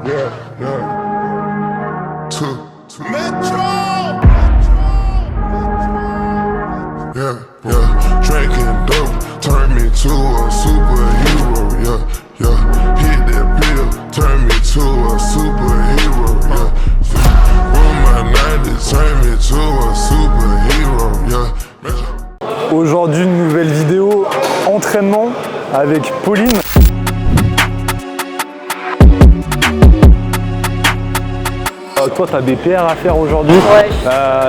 Metro. Drinking dope turned me to a superhero. Hit that pill, turned me to a superhero. With my 90s, turned me to a superhero. Aujourd'hui, une nouvelle vidéo entraînement avec Pauline. Toi, tu as des PR à faire aujourd'hui. Ouais.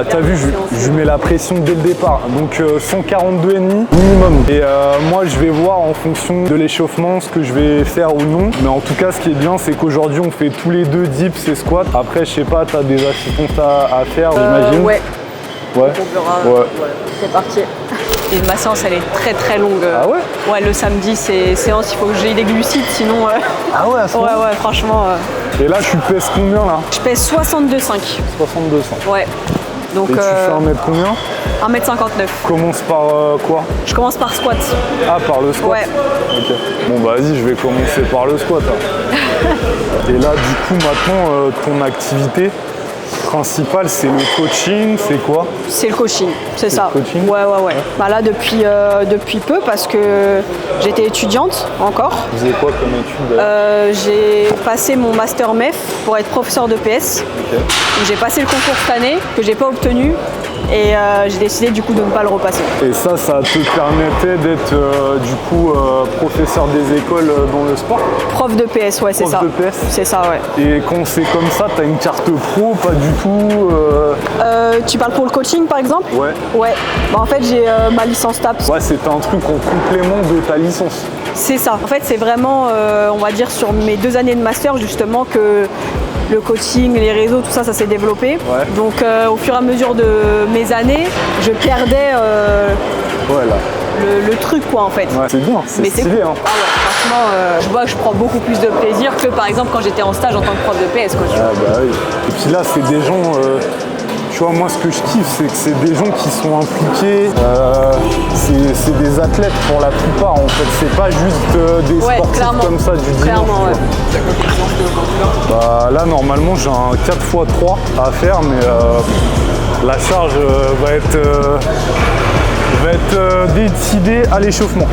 Tu as vu, je mets la pression dès le départ. Donc 142,5 minimum. Et moi, je vais voir en fonction de l'échauffement ce que je vais faire ou non. Mais en tout cas, ce qui est bien, c'est qu'aujourd'hui, on fait tous les deux dips et squats. Après, je sais pas, tu as des assistances à faire, j'imagine. Ouais. Ouais. On verra. Ouais. C'est parti. Et ma séance, elle est très longue. Ah ouais? Ouais, le samedi, c'est séance, il faut que j'ai des glucides, sinon... Ah ouais, à ce moment. Ouais, franchement... Et là, tu pèses combien là? Je pèse 62,5. 62,5. Ouais. Donc, et tu fais 1m combien? 1m59. Commence par quoi? Je commence par squat. Ah, par le squat? Ouais. Ok. Bon, bah vas-y, je vais commencer par le squat. Hein. Et là, du coup, maintenant, ton activité principale, c'est le coaching, c'est quoi? C'est le coaching, c'est ça. Le coaching? Ouais. Bah là, depuis peu, parce que j'étais étudiante encore. Vous faisiez quoi comme études? J'ai passé mon master MEF pour être professeur de PS. Okay. J'ai passé le concours cette année, que j'ai pas obtenu. Et j'ai décidé du coup de ne pas le repasser. Et ça te permettait d'être du coup professeur des écoles dans le sport? Prof de PS, ouais, c'est ça. Prof de PS? C'est ça, ouais. Et quand c'est comme ça, t'as une carte pro, pas du tout Tu parles pour le coaching par exemple? Ouais. Ouais. Bah, en fait, j'ai ma licence TAPS. Ouais, c'était un truc en complément de ta licence. C'est ça. En fait, c'est vraiment, on va dire, sur mes 2 années de master justement que le coaching, les réseaux, tout ça, ça s'est développé. Ouais. Donc au fur et à mesure de mes années, je perdais le truc quoi en fait. Ouais, c'est bien, c'est stylé. Cool. Hein. Ah ouais, franchement, je vois que je prends beaucoup plus de plaisir que par exemple quand j'étais en stage en tant que prof de PS. Quoi, ah bah oui. Et puis là, c'est des gens... Tu vois, moi, ce que je kiffe, c'est que c'est des gens qui sont impliqués. C'est des athlètes pour la plupart, en fait. C'est pas juste des sportifs comme ça du dimanche. Clairement, ouais. Bah, là, normalement, j'ai un 4x3 à faire, mais la charge va être décidée à l'échauffement.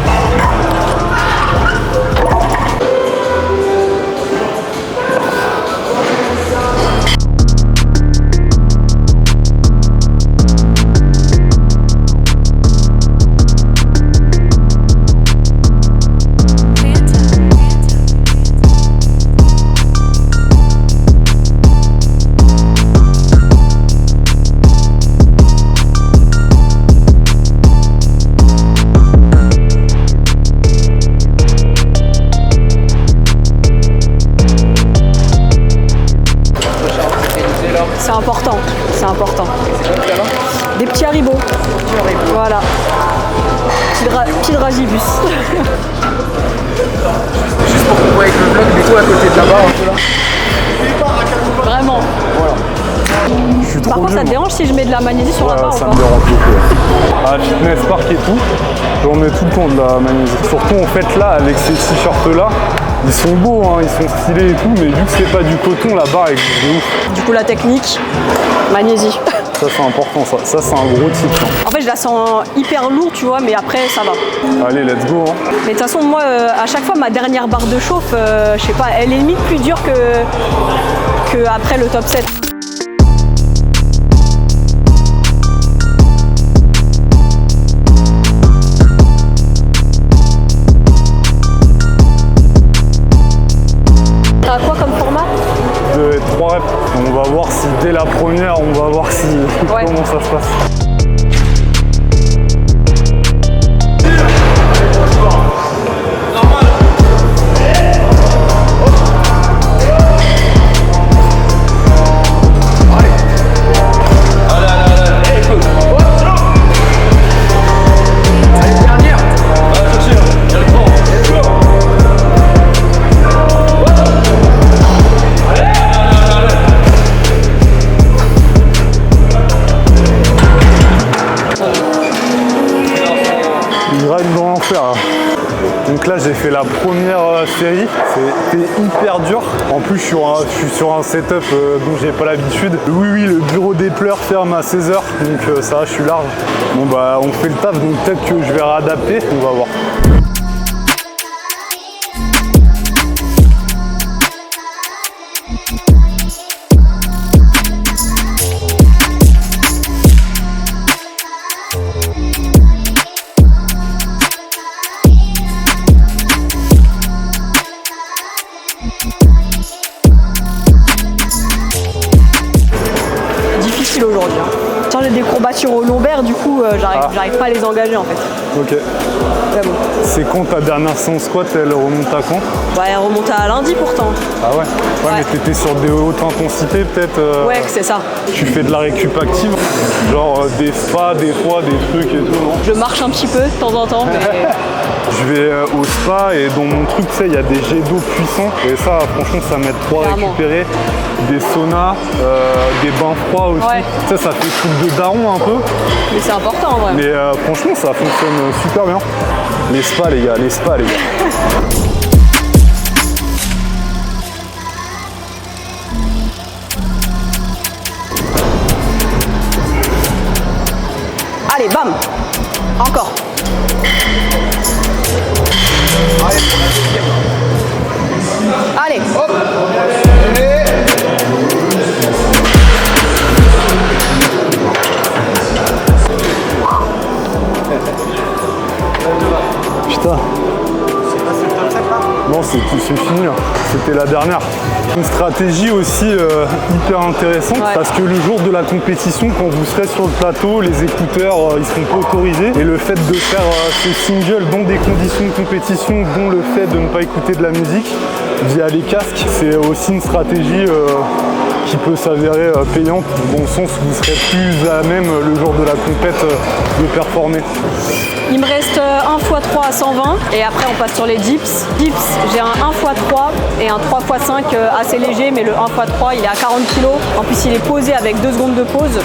C'est important. Des petits haribots. Voilà. Petit dragibus. Juste pour qu'on voit avec le bloc, du coup, à côté de là-bas, un peu là. Vraiment. Voilà. Par contre, ça te dérange si je mets de la magnésie sur la barre ou pas? Ça me dérange beaucoup. À Fitness Park et tout, j'en mets tout le temps de la magnésie. Surtout en fait là, avec ces t-shirts là, ils sont beaux, hein, ils sont stylés et tout, mais vu que c'est pas du coton, la barre est de ouf. Du coup, la technique, magnésie. Ça c'est important, ça c'est un gros tip. Hein. En fait, je la sens hyper lourde, tu vois, mais après, ça va. Allez, let's go. Hein. Mais de toute façon, moi, à chaque fois, ma dernière barre de chauffe, je sais pas, elle est limite plus dure que après le top 7. T'as quoi comme format? De 3 reps. On va voir si dès la première, on va voir si comment ça se passe. Donc là j'ai fait la première série, c'était hyper dur. En plus je suis sur un setup dont j'ai pas l'habitude. Oui, le bureau des pleurs ferme à 16h, donc ça va, je suis large. Bon bah on fait le taf, donc peut-être que je vais réadapter, on va voir. Difficile aujourd'hui. J'ai des courbatures au lombaire, du coup j'arrive pas à les engager en fait. Ok. Mais bon. C'est quand ta dernière séance squat, elle remonte à quand? Bah, elle remonte à lundi pourtant. Ah ouais. Mais t'étais sur des hautes intensités peut-être. Ouais, c'est ça. Tu fais de la récup active, genre des spas, des fois, des trucs et tout, non? Je marche un petit peu de temps en temps, mais... Je vais au spa et dans mon truc, tu sais, il y a des jets d'eau puissants. Et ça, franchement, ça m'aide trop à récupérer. Des saunas, des bains froids aussi. Ouais. Tu sais, ça fait truc de daron un peu. Mais c'est important en vrai. Mais franchement, ça fonctionne super bien. Les spas, les gars, les spas, les gars. Allez, bam! Encore. Allez, hop. Putain. Non, c'est fini là. C'était la dernière. Une stratégie aussi hyper intéressante parce que le jour de la compétition, quand vous serez sur le plateau, les écouteurs ils seront pas autorisés et le fait de faire ces singles dans des conditions de compétition, dont le fait de ne pas écouter de la musique via les casques, c'est aussi une stratégie qui peut s'avérer payante dans le sens où vous serez plus à même le jour de la compète de performer. Il me reste 1x3 à 120 et après on passe sur les dips. Dips, j'ai un 1x3 et un 3x5 assez léger, mais le 1x3 il est à 40 kg. En plus il est posé avec 2 secondes de pause.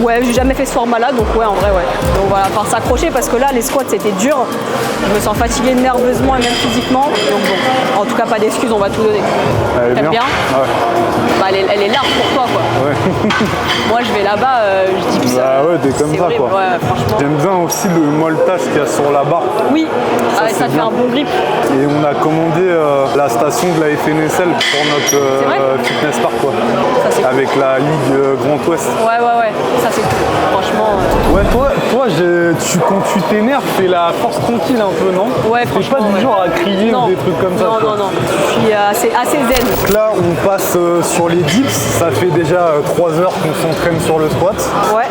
Ouais, j'ai jamais fait ce format-là, donc ouais, en vrai, ouais. Donc voilà, enfin s'accrocher parce que là les squats c'était dur. Je me sens fatiguée nerveusement et même physiquement. Donc bon, en tout cas pas d'excuses, on va tout donner. T'aimes bien? Ah ouais. Bah, elle est large pour toi quoi. Ouais. Moi je vais là-bas, je dis bah ouais, t'es comme ça horrible, quoi. Ouais, franchement. J'aime bien aussi le moltage qu'il y a sur la barre. Oui, ça te fait un bon grip. Et on a commandé la station de la FNSL pour notre fitness park quoi. Ça, avec cool. la Ligue Grand Ouest. Ouais, ça c'est cool. Franchement. Ouais, toi quand tu t'énerves, t'es la force tranquille un peu, non? Ouais, t'es pas du genre à crier ou des trucs comme ça. Non. Je suis assez zen. Donc là, on passe sur les dips. Ça fait déjà 3 heures qu'on s'entraîne sur le squat. Ouais.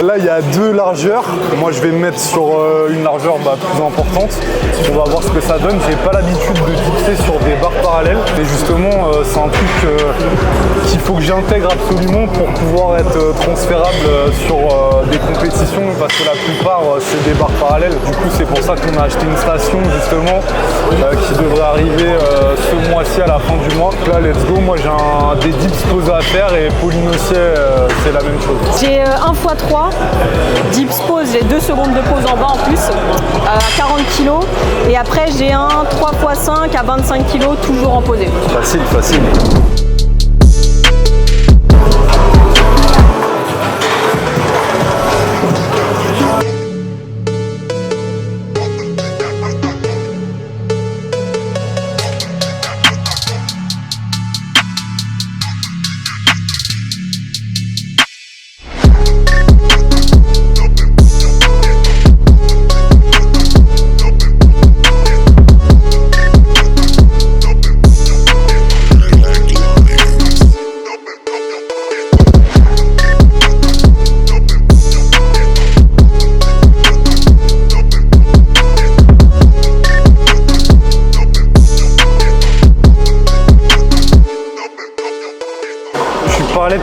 Là, il y a 2 largeurs. Moi, je vais me mettre sur une largeur plus importante. On va voir ce que ça donne. J'ai pas l'habitude de dipser sur des barres parallèles. Et justement, c'est un truc qu'il faut que j'intègre absolument pour pouvoir être transférable sur des compétitions. Parce que la plupart, c'est des barres parallèles. Du coup, c'est pour ça qu'on a acheté une station, justement, qui devrait arriver ce mois-ci à la fin du mois. Donc là, let's go. Moi, j'ai des dips posés à faire et Pauline aussi, c'est la même chose. J'ai 1x3, dips pause, j'ai 2 secondes de pause en bas en plus, à 40 kg. Et après j'ai un 3x5 à 25 kg, toujours en posé. Facile.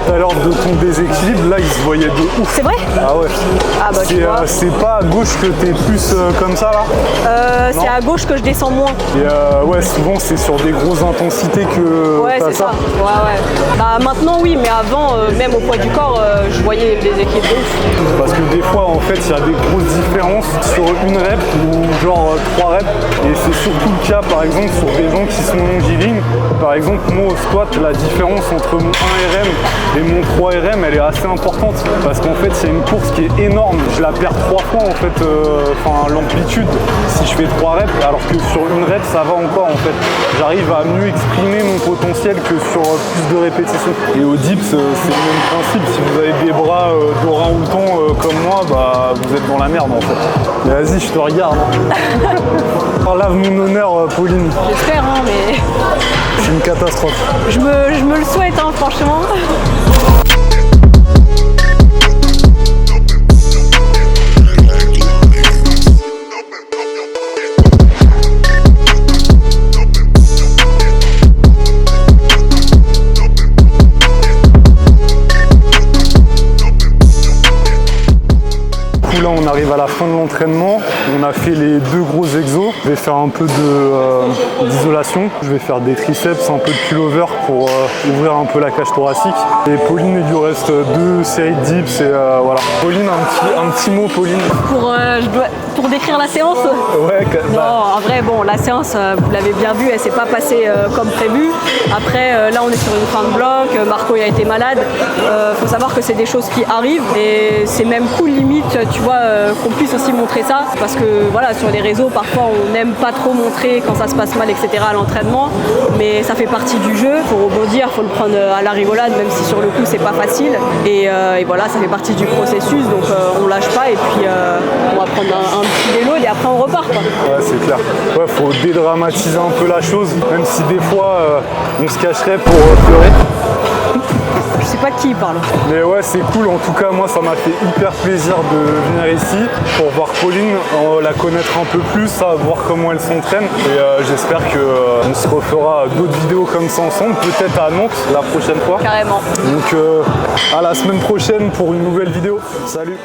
Tout à l'heure de ton déséquilibre, là, il se voyait de ouf. C'est vrai? Ah ouais. Ah bah tu vois. C'est pas à gauche que t'es plus comme ça, là? C'est à gauche que je descends moins. Et ouais, souvent, c'est sur des grosses intensités que Ouais, t'as c'est ça. Ouais. Bah maintenant, oui, mais avant, même au poids du corps, je voyais des équilibres de ouf. Parce que des fois, en fait, il y a des grosses différences sur une rep ou genre 3 reps. Et c'est surtout le cas, par exemple, sur des gens qui sont longiligne. Par exemple, moi, au squat, la différence entre mon 1 RM et mon 3 RM, elle est assez importante. Parce qu'en fait, c'est une course qui est énorme. Je la perds 3 fois, en fait, l'amplitude, si je fais 3 reps. Alors que sur une rep, ça va encore, en fait. J'arrive à mieux exprimer mon potentiel que sur plus de répétitions. Et au dips, c'est le même principe. Si vous avez des bras d'orang-outan comme moi, bah, vous êtes dans la merde, en fait. Mais vas-y, je te regarde. Lave mon honneur, Pauline. J'espère, hein, mais C'est une catastrophe. je me le souhaite, hein, franchement. Là, on arrive à la fin de l'entraînement. On a fait les 2 gros exos. Je vais faire un peu d'isolation. Je vais faire des triceps, un peu de pullover pour ouvrir un peu la cage thoracique. Et Pauline, il lui reste 2 séries de dips. Et voilà. Pauline, un petit mot, Pauline. Pour décrire la séance. Ouais. Non, en vrai, bon, la séance, vous l'avez bien vu, elle s'est pas passée comme prévu. Après, là, on est sur une fin de bloc. Marco, il a été malade. Faut savoir que c'est des choses qui arrivent et c'est même cool, limite, tu vois, qu'on puisse aussi montrer ça. Parce que, voilà, sur les réseaux, parfois, on n'aime pas trop montrer quand ça se passe mal, etc. à l'entraînement. Mais ça fait partie du jeu. Faut rebondir, faut le prendre à la rigolade, même si sur le coup, c'est pas facile. Et voilà, ça fait partie du processus. Donc, on lâche pas et puis on va prendre un petit vélo et après on repart, quoi. Ouais, c'est clair. Ouais, faut dédramatiser un peu la chose, même si des fois on se cacherait pour pleurer. Je sais pas de qui il parle. Mais ouais, c'est cool. En tout cas, moi, ça m'a fait hyper plaisir de venir ici pour voir Pauline, la connaître un peu plus, voir comment elle s'entraîne. Et j'espère qu'on se refera d'autres vidéos comme ça ensemble, peut-être à Nantes la prochaine fois. Carrément. Donc à la semaine prochaine pour une nouvelle vidéo. Salut!